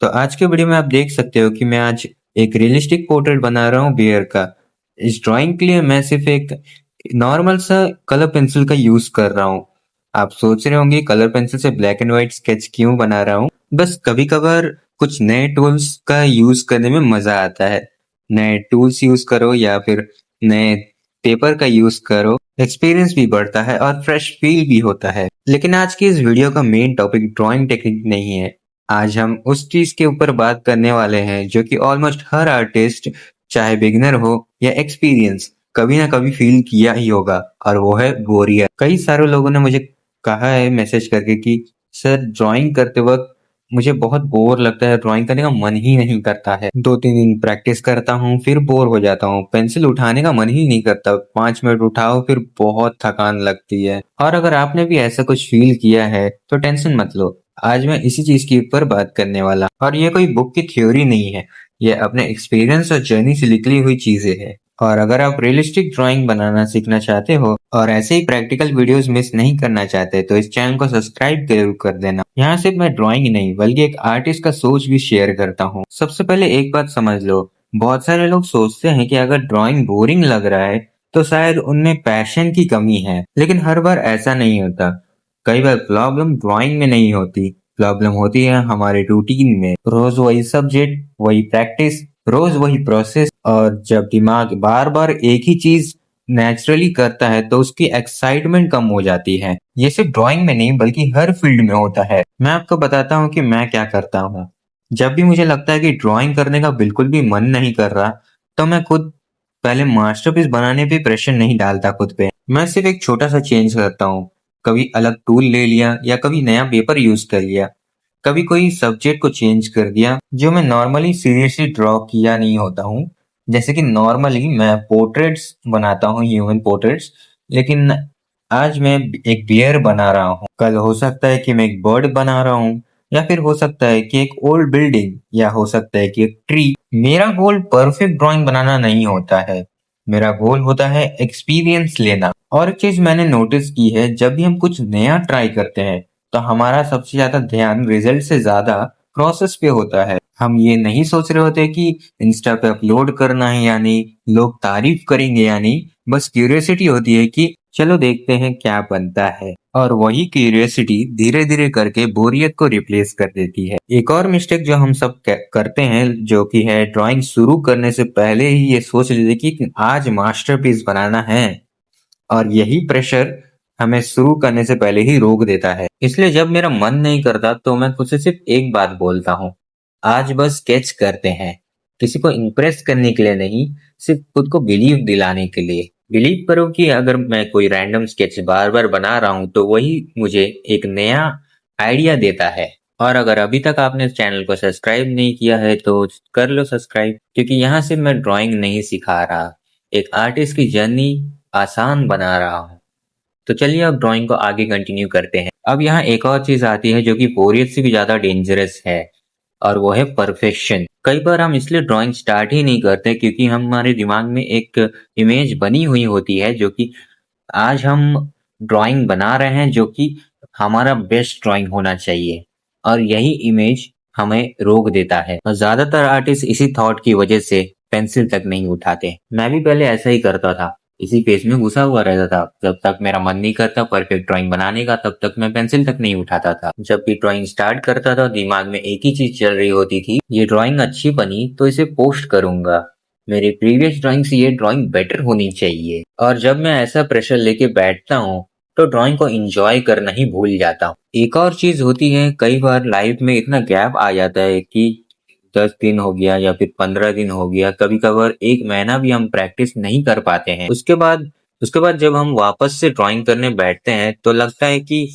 तो आज के वीडियो में आप देख सकते हो कि मैं आज एक रियलिस्टिक पोर्ट्रेट बना रहा हूँ बियर का। इस ड्राइंग के लिए मैं सिर्फ एक नॉर्मल सा कलर पेंसिल का यूज कर रहा हूँ। आप सोच रहे होंगे कलर पेंसिल से ब्लैक एंड व्हाइट स्केच क्यों बना रहा हूँ। बस कभी कभार कुछ नए टूल्स का यूज करने में मजा आता है। नए टूल्स यूज करो या फिर नए पेपर का यूज करो, एक्सपीरियंस भी बढ़ता है और फ्रेश फील भी होता है। लेकिन आज की इस वीडियो का मेन टॉपिक ड्राइंग टेक्निक नहीं है। आज हम उस चीज के ऊपर बात करने वाले हैं जो कि ऑलमोस्ट हर आर्टिस्ट, चाहे बिगिनर हो या एक्सपीरियंस, कभी ना कभी फील किया ही होगा, और वो है बोरियत। कई सारे लोगों ने मुझे कहा है मैसेज करके कि सर ड्राइंग करते वक्त मुझे बहुत बोर लगता है, ड्राइंग करने का मन ही नहीं करता है। 2-3 दिन प्रैक्टिस करता हूँ फिर बोर हो जाता हूँ, पेंसिल उठाने का मन ही नहीं करता, 5 मिनट उठाओ फिर बहुत थकान लगती है। और अगर आपने भी ऐसा कुछ फील किया है तो टेंशन मत लो, आज मैं इसी चीज के ऊपर बात करने वाला। और ये कोई बुक की थ्योरी नहीं है, ये अपने एक्सपीरियंस और जर्नी से निकली हुई चीजें हैं। और अगर आप रियलिस्टिक ड्राइंग बनाना सीखना चाहते हो और ऐसे ही प्रैक्टिकल वीडियोस मिस नहीं करना चाहते तो इस चैनल को सब्सक्राइब जरूर कर देना। यहाँ सिर्फ मैं ड्राइंग ही नहीं बल्कि एक आर्टिस्ट का सोच भी शेयर करता हूँ। सबसे पहले एक बात समझ लो, बहुत सारे लोग सोचते हैं कि अगर ड्राइंग बोरिंग लग रहा है तो शायद उनमें पैशन की कमी है, लेकिन हर बार ऐसा नहीं होता। कई बार प्रॉब्लम ड्राइंग में नहीं होती, प्रॉब्लम होती है हमारे रूटीन में। रोज वही सब्जेक्ट, वही प्रैक्टिस, रोज वही प्रोसेस, और जब दिमाग बार बार एक ही चीज नेचुरली करता है तो उसकी एक्साइटमेंट कम हो जाती है। ये सिर्फ ड्राइंग में नहीं बल्कि हर फील्ड में होता है। मैं आपको बताता हूँ कि मैं क्या करता हूँ। जब भी मुझे लगता है कि ड्राइंग करने का बिल्कुल भी मन नहीं कर रहा, तो मैं खुद पहले मास्टरपीस बनाने पे प्रेशर नहीं डालता खुद पे। मैं सिर्फ एक छोटा सा चेंज करता हूँ। कभी अलग टूल ले लिया या कभी नया पेपर यूज कर लिया, कभी कोई सब्जेक्ट को चेंज कर दिया जो मैं नॉर्मली सीरियसली ड्रॉ किया नहीं होता हूँ। जैसे कि नॉर्मली मैं पोर्ट्रेट्स बनाता हूँ, ह्यूमन पोर्ट्रेट्स, लेकिन आज मैं एक बियर बना रहा हूँ, कल हो सकता है कि मैं एक बर्ड बना रहा हूँ, या फिर हो सकता है कि एक ओल्ड बिल्डिंग, या हो सकता है कि एक ट्री। मेरा गोल परफेक्ट ड्राइंग बनाना नहीं होता है, मेरा गोल होता है एक्सपीरियंस लेना। और एक चीज मैंने नोटिस की है, जब भी हम कुछ नया ट्राई करते हैं तो हमारा सबसे ज्यादा ध्यान रिजल्ट से ज्यादा प्रोसेस पे होता है। हम ये नहीं सोच रहे होते कि इंस्टा पे अपलोड करना है या नहीं, लोग तारीफ करेंगे या नहीं। बस क्यूरियोसिटी होती है कि चलो देखते हैं क्या बनता है। और वही क्यूरियोसिटी धीरे धीरे करके बोरियत को रिप्लेस कर देती है। एक और मिस्टेक जो हम सब करते हैं जो कि है ड्राइंग शुरू करने से पहले ही ये सोच लेते कि आज मास्टरपीस बनाना है, और यही प्रेशर हमें शुरू करने से पहले ही रोक देता है। इसलिए जब मेरा मन नहीं करता तो मैं खुद से सिर्फ एक बात बोलता हूँ, आज बस स्केच करते हैं। किसी को इम्प्रेस करने के लिए नहीं, सिर्फ खुद को बिलीव दिलाने के लिए। बिलीव करो कि अगर मैं कोई रैंडम स्केच बार बार बना रहा हूँ तो वही मुझे एक नया आइडिया देता है। और अगर अभी तक आपने इस चैनल को सब्सक्राइब नहीं किया है तो कर लो सब्सक्राइब, क्योंकि यहाँ से मैं ड्राइंग नहीं सिखा रहा, एक आर्टिस्ट की जर्नी आसान बना रहा हूँ। तो चलिए अब ड्राइंग को आगे कंटिन्यू करते हैं। अब यहाँ एक और चीज आती है जो कि बोरियत से भी ज्यादा डेंजरस है, और वो है परफेक्शन। कई बार हम इसलिए ड्राइंग स्टार्ट ही नहीं करते क्योंकि हमारे दिमाग में एक इमेज बनी हुई होती है जो कि आज हम ड्राइंग बना रहे हैं, जो कि हमारा बेस्ट ड्राइंग होना चाहिए, और यही इमेज हमें रोक देता है। और ज्यादातर आर्टिस्ट इसी थॉट की वजह से पेंसिल तक नहीं उठाते। मैं भी पहले ऐसा ही करता था, इसी पेज में घुसा हुआ रहता था। जब तक मेरा मन नहीं करता परफेक्ट ड्राइंग बनाने का तब तक मैं पेंसिल तक नहीं उठाता था। जब भी ड्राइंग स्टार्ट करता था दिमाग में एक ही चीज चल रही होती थी, ये ड्राइंग अच्छी बनी तो इसे पोस्ट करूंगा, मेरी प्रीवियस ड्राइंग से ये ड्राइंग बेटर होनी चाहिए। और जब मैं ऐसा प्रेशर लेके बैठता हूँ तो ड्राइंग को एंजॉय करना ही भूल जाता हूँ। एक और चीज होती है, कई बार लाइफ में इतना गैप आ जाता है कि 10 दिन हो गया या फिर 15 दिन हो गया, कभी कभार 1 महीना भी हम प्रैक्टिस नहीं कर पाते हैं। उसके बाद जब हम वापस से ड्राइंग करने बैठते हैं तो लगता है कि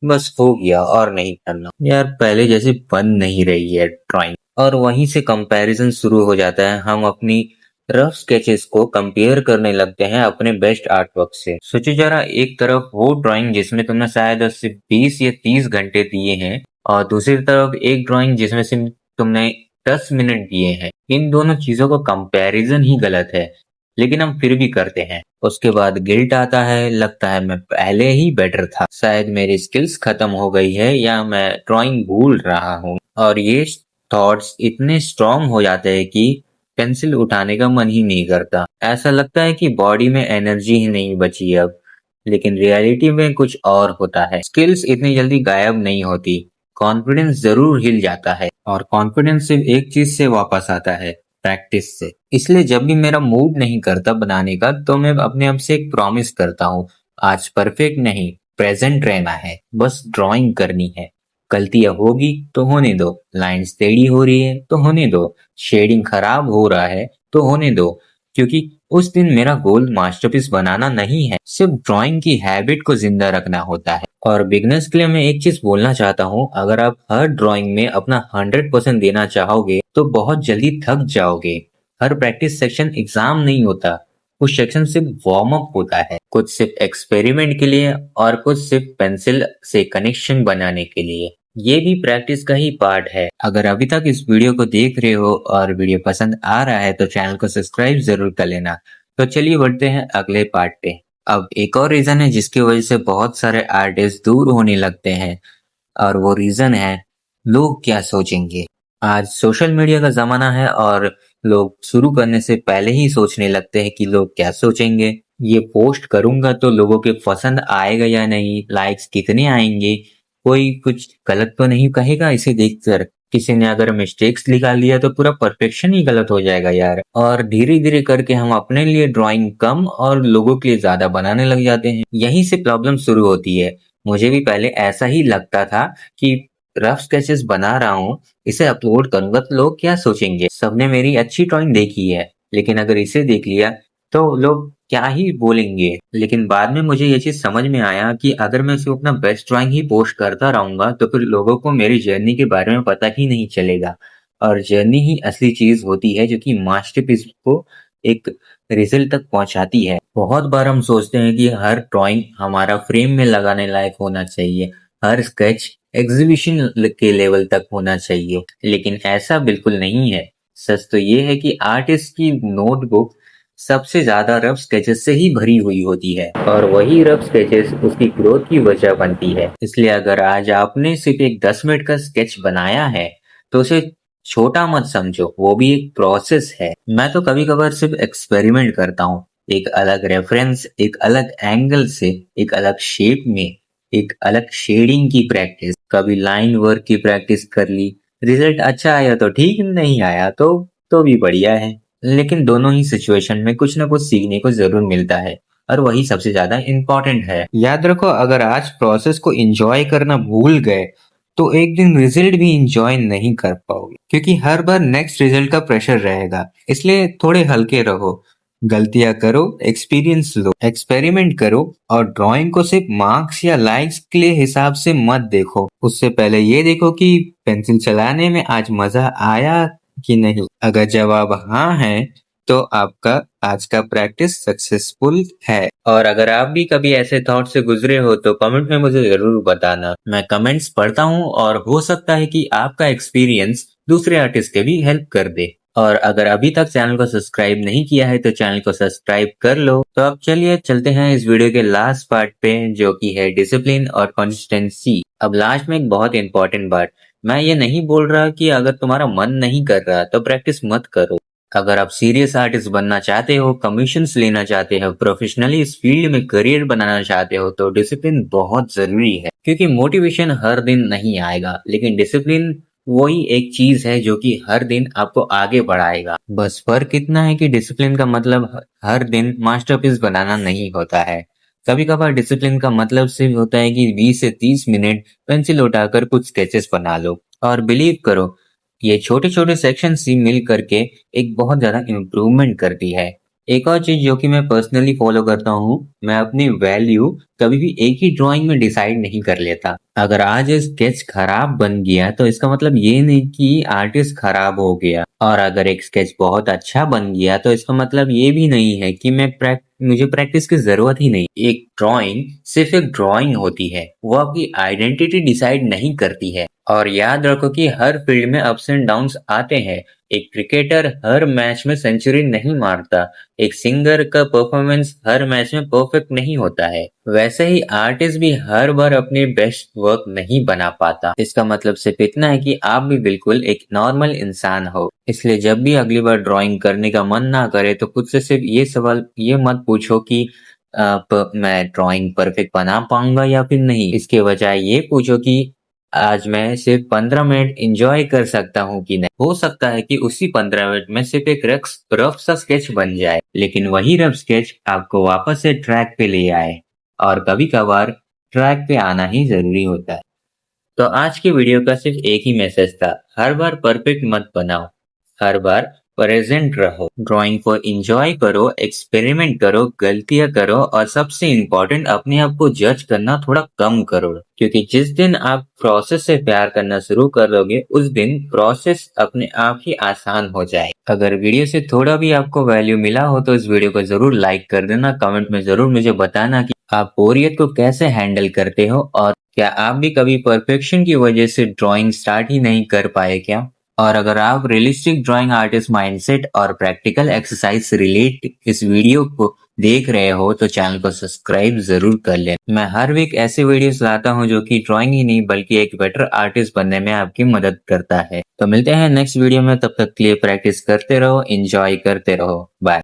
बस हो गया और नहीं करना यार, पहले जैसे बन नहीं रही है ड्राइंग। और वहीं से कंपैरिजन शुरू हो जाता है, हम अपनी रफ स्केचेस को कंपेयर करने लगते हैं अपने बेस्ट आर्ट वर्क से। सोचो जरा, एक तरफ वो ड्राइंग जिसमें तुमने शायद सिर्फ 20 या 30 घंटे दिए हैं, और दूसरी तरफ एक ड्राइंग जिसमें सिर्फ तुमने 10 मिनट दिए हैं। इन दोनों चीजों का कंपैरिजन ही गलत है, लेकिन हम फिर भी करते हैं। उसके बाद गिल्ट आता है, लगता है मैं पहले ही बेटर था, शायद मेरी स्किल्स खत्म हो गई है या मैं ड्राइंग भूल रहा हूँ। और ये थॉट्स इतने स्ट्रांग हो जाते हैं कि पेंसिल उठाने का मन ही नहीं करता। ऐसा लगता है कि बॉडी में एनर्जी ही नहीं बची अब। लेकिन रियलिटी में कुछ और होता है। स्किल्स इतनी जल्दी गायब नहीं होती। कॉन्फिडेंस जरूर हिल जाता है, और कॉन्फिडेंस सिर्फ एक चीज से वापस आता है, प्रैक्टिस से। इसलिए जब भी मेरा मूड नहीं करता बनाने का, तो मैं अपने आप से एक प्रॉमिस करता हूँ, आज परफेक्ट नहीं, प्रेजेंट रहना है, बस ड्राइंग करनी है। गलतियां होगी तो होने दो, लाइंस टेढ़ी हो रही है तो होने दो, शेडिंग खराब हो रहा है तो होने दो, क्योंकि उस दिन मेरा गोल मास्टरपीस बनाना नहीं है, सिर्फ ड्राइंग की हैबिट को जिंदा रखना होता है। और बिगनर्स के लिए मैं एक चीज बोलना चाहता हूँ, अगर आप हर ड्राइंग में अपना 100% देना चाहोगे तो बहुत जल्दी थक जाओगे। हर प्रैक्टिस सेक्शन एग्जाम नहीं होता, कुछ सेक्शन सिर्फ वार्म अप होता है, कुछ सिर्फ एक्सपेरिमेंट के लिए, और कुछ सिर्फ पेंसिल से कनेक्शन बनाने के लिए। ये भी प्रैक्टिस का ही पार्ट है। अगर अभी तक इस वीडियो को देख रहे हो और वीडियो पसंद आ रहा है तो चैनल को सब्सक्राइब जरूर कर लेना। तो चलिए बढ़ते हैं अगले पार्ट पे। अब एक और रीजन है जिसकी वजह से बहुत सारे आर्टिस्ट दूर होने लगते हैं, और वो रीजन है, लोग क्या सोचेंगे। आज सोशल मीडिया का जमाना है और लोग शुरू करने से पहले ही सोचने लगते हैं कि लोग क्या सोचेंगे, ये पोस्ट करूंगा तो लोगों के पसंद आएगा या नहीं, लाइक्स कितने आएंगे, कोई कुछ गलत तो नहीं कहेगा इसे देखकर। किसी ने अगर मिस्टेक्स निकाल दिया तो पूरा परफेक्शन ही गलत हो जाएगा यार। और धीरे धीरे करके हम अपने लिए ड्राइंग कम और लोगों के लिए ज्यादा बनाने लग जाते हैं। यहीं से प्रॉब्लम शुरू होती है। मुझे भी पहले ऐसा ही लगता था कि रफ स्केचेस बना रहा हूँ, इसे अपलोड करूंगा तो लोग क्या सोचेंगे, सबने मेरी अच्छी ड्राइंग देखी है, लेकिन अगर इसे देख लिया तो लोग क्या ही बोलेंगे। लेकिन बाद में मुझे ये चीज समझ में आया कि अगर मैं सिर्फ अपना बेस्ट ड्राइंग ही पोस्ट करता रहूंगा तो फिर लोगों को मेरी जर्नी के बारे में पता ही नहीं चलेगा। और जर्नी ही असली चीज होती है जो कि मास्टरपीस को एक रिजल्ट तक पहुंचाती है। बहुत बार हम सोचते हैं कि हर ड्राइंग हमारा फ्रेम में लगाने लायक होना चाहिए, हर स्केच एग्जीबिशन के लेवल तक होना चाहिए, लेकिन ऐसा बिल्कुल नहीं है। सच तो ये है कि आर्टिस्ट की नोटबुक सबसे ज्यादा रफ स्केचेस से ही भरी हुई होती है, और वही रफ स्केचेस उसकी ग्रोथ की वजह बनती है। इसलिए अगर आज आपने सिर्फ एक 10 मिनट का स्केच बनाया है तो उसे छोटा मत समझो, वो भी एक प्रोसेस है। मैं तो कभी कभार सिर्फ एक्सपेरिमेंट करता हूँ, एक अलग रेफरेंस, एक अलग एंगल से, एक अलग शेप में, एक अलग शेडिंग की प्रैक्टिस, कभी लाइन वर्क की प्रैक्टिस कर ली। रिजल्ट अच्छा आया तो ठीक, नहीं आया तो भी बढ़िया है। लेकिन दोनों ही सिचुएशन में कुछ ना कुछ सीखने को जरूर मिलता है, और वही सबसे ज्यादा इम्पोर्टेंट है। याद रखो, अगर आज प्रोसेस को एंजॉय करना भूल गए तो एक दिन रिजल्ट भी एंजॉय नहीं कर पाओगे, क्योंकि हर बार नेक्स्ट रिजल्ट का प्रेशर रहेगा। इसलिए थोड़े हल्के रहो, गलतियां करो, एक्सपीरियंस लो, एक्सपेरिमेंट करो, और ड्राइंग को सिर्फ मार्क्स या लाइक्स के लिए हिसाब से मत देखो। उससे पहले ये देखो कि पेंसिल चलाने में आज मजा आया कि नहीं। अगर जवाब हाँ है तो आपका आज का प्रैक्टिस सक्सेसफुल है। और अगर आप भी कभी ऐसे थॉट से गुजरे हो तो कमेंट में मुझे जरूर बताना। मैं कमेंट्स पढ़ता हूँ, और हो सकता है कि आपका एक्सपीरियंस दूसरे आर्टिस्ट के भी हेल्प कर दे। और अगर अभी तक चैनल को सब्सक्राइब नहीं किया है तो चैनल को सब्सक्राइब कर लो। तो अब चलिए चलते हैं इस वीडियो के लास्ट पार्ट पे, जो कि है डिसिप्लिन और कंसिस्टेंसी। अब लास्ट में एक बहुत इंपॉर्टेंट बात, मैं ये नहीं बोल रहा कि अगर तुम्हारा मन नहीं कर रहा तो प्रैक्टिस मत करो। अगर आप सीरियस आर्टिस्ट बनना चाहते हो, कमीशंस लेना चाहते हो, प्रोफेशनली इस फील्ड में करियर बनाना चाहते हो, तो डिसिप्लिन बहुत जरूरी है। क्योंकि मोटिवेशन हर दिन नहीं आएगा, लेकिन डिसिप्लिन वही एक चीज है जो कि हर दिन आपको आगे बढ़ाएगा। बस फर्क इतना है कि डिसिप्लिन का मतलब हर दिन मास्टरपीस बनाना नहीं होता है। कभी कभार डिसिप्लिन का मतलब सिर्फ होता है कि 20 से 30 मिनट पेंसिल उठाकर कुछ स्केचेस बना लो। और बिलीव करो, ये छोटे छोटे सेक्शन ही मिल करके एक बहुत ज्यादा इम्प्रूवमेंट करती है। एक और चीज जो कि मैं पर्सनली फॉलो करता हूँ, मैं अपनी वैल्यू कभी भी एक ही ड्राइंग में डिसाइड नहीं कर लेता। अगर आज स्केच खराब बन गया तो इसका मतलब ये नहीं कि आर्टिस्ट खराब हो गया, और अगर एक स्केच बहुत अच्छा बन गया तो इसका मतलब ये भी नहीं है कि मुझे प्रैक्टिस की जरूरत ही नहीं। एक ड्राइंग सिर्फ एक ड्राइंग होती है, वो आपकी आइडेंटिटी डिसाइड नहीं करती है। और याद रखो कि हर फील्ड में अप्स एंड डाउन्स आते हैं। एक क्रिकेटर हर मैच में सेंचुरी नहीं मारता, एक सिंगर का परफॉर्मेंस हर मैच में परफेक्ट नहीं होता है। वैसे ही आर्टिस्ट भी हर बार अपने बेस्ट वर्क नहीं बना पाता। इसका मतलब सिर्फ इतना है कि आप भी बिल्कुल एक नॉर्मल इंसान हो। इसलिए जब भी अगली बार ड्राइंग करने का मन ना करे तो खुद से सिर्फ ये सवाल ये मत पूछो कि मैं ड्राइंग परफेक्ट बना पाऊंगा या फिर नहीं। इसके बजाय ये पूछो कि आज मैं सिर्फ 15 मिनट एंजॉय कर सकता हूँ कि नहीं। हो सकता है कि उसी 15 मिनट में सिर्फ एक रफ सा स्केच बन जाए, लेकिन वही रफ स्केच आपको वापस से ट्रैक पे ले आए। और कभी-कभार ट्रैक पे आना ही ज़रूरी होता है। तो आज की वीडियो का सिर्फ एक ही मैसेज था, हर बार परफेक्ट मत बनाओ, हर बार प्रेजेंट रहो, ड्राइंग को एंजॉय करो, एक्सपेरिमेंट करो, गलतियां करो और सबसे इम्पोर्टेंट अपने आप को जज करना थोड़ा कम करो। क्योंकि जिस दिन आप प्रोसेस से प्यार करना शुरू कर दोगे उस दिन प्रोसेस अपने आप ही आसान हो जाए। अगर वीडियो से थोड़ा भी आपको वैल्यू मिला हो तो इस वीडियो को जरूर लाइक कर देना, कमेंट में जरूर मुझे बताना कि आप बोरियत को कैसे हैंडल करते हो और क्या आप भी कभी परफेक्शन की वजह से ड्राइंग स्टार्ट ही नहीं कर पाए क्या? और अगर आप रियलिस्टिक ड्राइंग आर्टिस्ट माइंडसेट और प्रैक्टिकल एक्सरसाइज से रिलेट इस वीडियो को देख रहे हो तो चैनल को सब्सक्राइब जरूर कर लें। मैं हर वीक ऐसे वीडियोस लाता हूं जो कि ड्राइंग ही नहीं बल्कि एक बेटर आर्टिस्ट बनने में आपकी मदद करता है। तो मिलते हैं नेक्स्ट वीडियो में, तब तक के लिए प्रैक्टिस करते रहो, एंजॉय करते रहो। बाय।